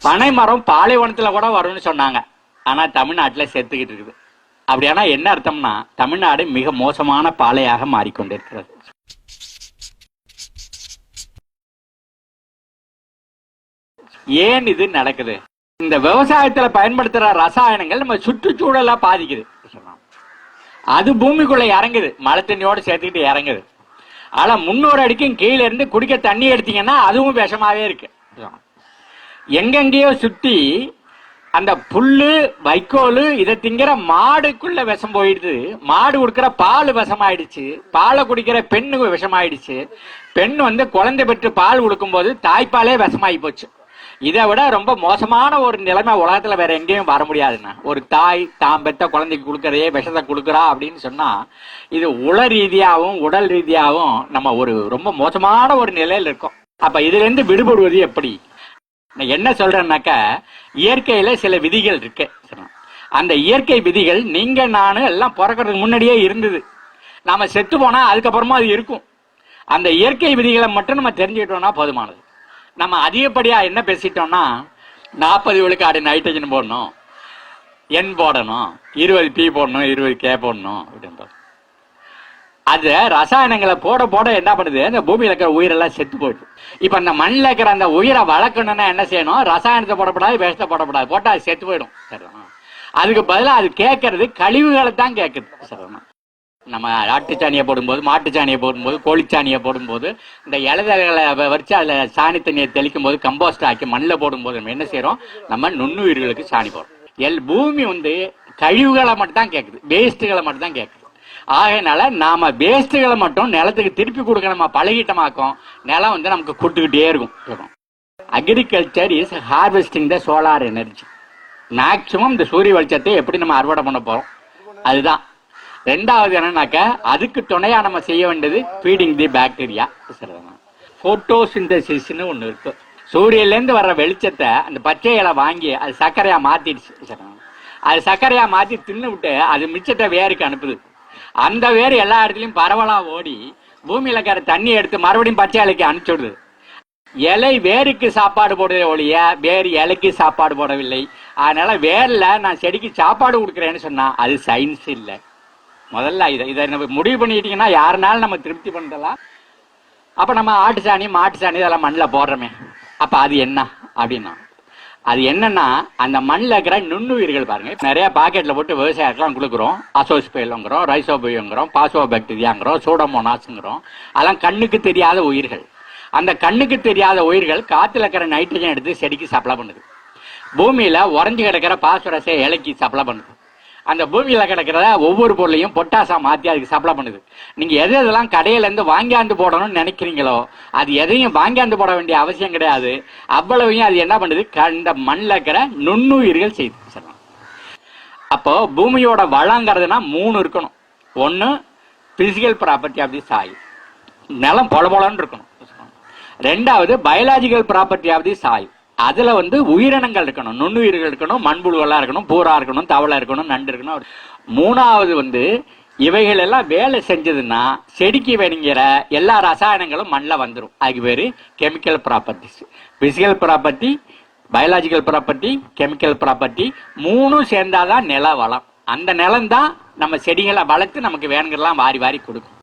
பனை மரம் பாலைவனத்துல கூட வரும்னு சொன்னாங்க. ஆனா தமிழ்நாட்டுல செத்துக்கிட்டு இருக்குது. அப்படியானா என்ன அர்த்தம்னா, தமிழ்நாடு மிக மோசமான பாலையாக மாறிக்கொண்டிருக்கிறது. ஏன் இது நடக்குது? இந்த விவசாயத்துல பயன்படுத்துற ரசாயனங்கள் நம்ம சுற்றுச்சூழலா பாதிக்குது. அது பூமிக்குள்ள இறங்குது, மழை தண்ணியோட சேர்த்துக்கிட்டு இறங்குது. ஆனா 300 அடிக்கும் கீழே இருந்து குடிக்க தண்ணி எடுத்தீங்கன்னா அதுவும் விஷமாவே இருக்கு. எங்கெங்கேயோ சுத்தி அந்த புல்லு வைக்கோல் இதை திங்கிற மாடுக்குள்ள விஷம் போயிடுது. மாடு கொடுக்கிற பால் விஷமாயிடுச்சு, பாலை குடிக்கிற பெண்ணு விஷமாயிடுச்சு. பெண் குழந்தை பெற்று பால் கொடுக்கும் போது தாய்ப்பாலே விஷமாயி போச்சு. இதை விட ரொம்ப மோசமான ஒரு நிலைமை உலகத்துல வேற எங்கேயும் வர முடியாதுன்னா, ஒரு தாய் தாம் பெற்ற குழந்தைக்கு கொடுக்கறதே விஷத்தை கொடுக்குறா அப்படின்னு சொன்னா, இது உள ரீதியாகவும் உடல் ரீதியாகவும் நம்ம ஒரு ரொம்ப மோசமான ஒரு நிலையில இருக்கோம். அப்ப இதுல இருந்து விடுபடுவது எப்படி? நான் என்ன சொல்றேன்னாக்க, இயற்கையில சில விதிகள் இருக்கு. அந்த இயற்கை விதிகள் நீங்க நானு எல்லாம் பிறக்கிறதுக்கு முன்னாடியே இருந்தது. நாம செத்து போனா அதுக்கப்புறமா அது இருக்கும். அந்த இயற்கை விதிகளை மட்டும் நம்ம தெரிஞ்சுக்கிட்டோம்னா போதுமானது. நம்ம அதிகப்படியா என்ன பேசிட்டோம்னா, 40 விழுக்காடு நைட்ரஜன் போடணும், N போடணும், 20 P போடணும், 20 K போடணும் அப்படின்னு. அது ரசாயனங்களை போட போட என்ன பண்ணுது, இந்த பூமியில இருக்கிற உயிரெல்லாம் செத்து போயிடுது. இப்ப இந்த மண்ணில் இருக்கிற அந்த உயிரை வளர்க்கணும்னா என்ன செய்யணும்? ரசாயனத்தை போடப்படாது, விஷத்தை போடப்படாது. போட்டா அது செத்து போயிடும். அதுக்கு பதிலாக அது கேட்கறது கழிவுகளை தான் கேட்குது. நம்ம ஆட்டுச்சாணியை போடும்போது, மாட்டுச்சாணியை போடும்போது, கோழிச்சாணியை போடும்போது, இந்த இலைதலைகளை வச்சு அதில் சாணி தண்ணியை தெளிக்கும் போது, கம்போஸ்ட் ஆக்கி மண்ணில் போடும்போது நம்ம என்ன செய்யறோம்? நம்ம நுண்ணுயிர்களுக்கு சாணி போடுறோம். பூமி கழிவுகளை மட்டும் தான் கேட்குது, வேஸ்ட்டுகளை மட்டும் தான் கேட்குது. ஆகையினால நாம வேஸ்ட்டுகளை மட்டும் நிலத்துக்கு திருப்பி கொடுக்க நம்ம பழகிட்டமாக்கும், நிலம் நமக்கு கொடுத்துக்கிட்டே இருக்கும். Agriculture is harvesting the solar energy. Maximum இந்த சூரிய வெளிச்சத்தை எப்படி நம்ம அறுவடை பண்ண போறோம், அதுதான். ரெண்டாவது என்னன்னாக்க, அதுக்கு துணையா நம்ம செய்ய வேண்டியது ஃபீடிங் தி பாக்டீரியா. போட்டோசிந்தசிஸ்னு ஒண்ணு இருக்கு. சூரியன்ல இருந்து வர்ற வெளிச்சத்தை அந்த பச்சை இலை வாங்கி அது சர்க்கரையா மாத்திடுச்சு. அது சர்க்கரையா மாத்தி தின்னு விட்டு அது மிச்சத்தை வேருக்கு அனுப்புது. அந்த வேறு எல்லா இடத்துலயும் பரவலா ஓடி பூமியில இருக்கிற தண்ணி எடுத்து மறுபடியும் பச்சை இலைக்கு அனுப்பிச்சுடுது. இலை வேருக்கு சாப்பாடு போடுறதே ஒழிய வேறு இலைக்கு சாப்பாடு போடவில்லை. அதனால வேர்ல நான் செடிக்கு சாப்பாடு கொடுக்குறேன்னு சொன்னா அது சயின்ஸ் இல்லை. முதல்ல இதை நம்ம முடிவு பண்ணிட்டீங்கன்னா யாருனாலும் நம்ம திருப்தி பண்ணலாம். அப்ப நம்ம ஆட்டு சாணி மாட்டு சாணி இதெல்லாம் மண்ணில் போடுறோமே, அப்ப அது என்ன அப்படின்னா, அது என்னன்னா அந்த மண்ணில் இருக்கிற நுண்ணுயிர்கள் பாருங்க. நிறைய பாக்கெட்ல போட்டு விவசாயத்துலாம் கொடுக்குறோம். அசோஸ்பெயிலுங்கிறோம், ரைசோபியோங்கிறோம், பாசோபாக்டீரியாங்கிறோம், சூடோமோனாஸ்ங்கிறோம். அதெல்லாம் கண்ணுக்கு தெரியாத உயிர்கள். அந்த கண்ணுக்கு தெரியாத உயிர்கள் காத்துல இருக்கிற நைட்ரஜன் எடுத்து செடிக்கு சப்ளை பண்ணுது. பூமியில உறைஞ்சு கிடக்கிற பாஸ்பரஸை இலைக்கு சப்ளை பண்ணுது. அந்த பூமியில கிடக்கிற ஒவ்வொரு பொருளையும் பொட்டாசா மாத்தி அதுக்கு சப்ளை பண்ணுது. நீங்க எதெல்லாம் கடையில இருந்து வாங்கியாந்து போடணும்னு நினைக்கிறீங்களோ அது எதையும் வாங்கியாந்து போட வேண்டிய அவசியம் கிடையாது. அவ்வளவையும் அது என்ன பண்ணுது, இந்த மண்ணில் இருக்கிற நுண்ணுயிர்கள் செய்து. அப்போ பூமியோட வளங்கிறதுனா 3 இருக்கணும். ஒன்னு physical property of the soil, நிலம் பொல பொலன்னு இருக்கணும். ரெண்டாவது biological property of the soil, அதுல உயிரினங்கள் இருக்கணும், நுண்ணுயிர்கள் இருக்கணும், மண்புழுவெல்லாம் இருக்கணும், பூரா இருக்கணும், தவளை இருக்கணும், நண்டு இருக்கணும். மூணாவது இவைகள் எல்லாம் வேலை செஞ்சதுன்னா செடிக்கு வேணுங்கிற எல்லா ரசாயனங்களும் மண்ணில் வந்துடும். அதுக்கு பேரு chemical properties. Physical property, biological property, chemical property, 3 சேர்ந்தாதான் நில வளம். அந்த நிலம் தான் நம்ம செடிகளை வளர்த்து நமக்கு வேணுங்கிறலாம் வாரி வாரி கொடுக்கும்.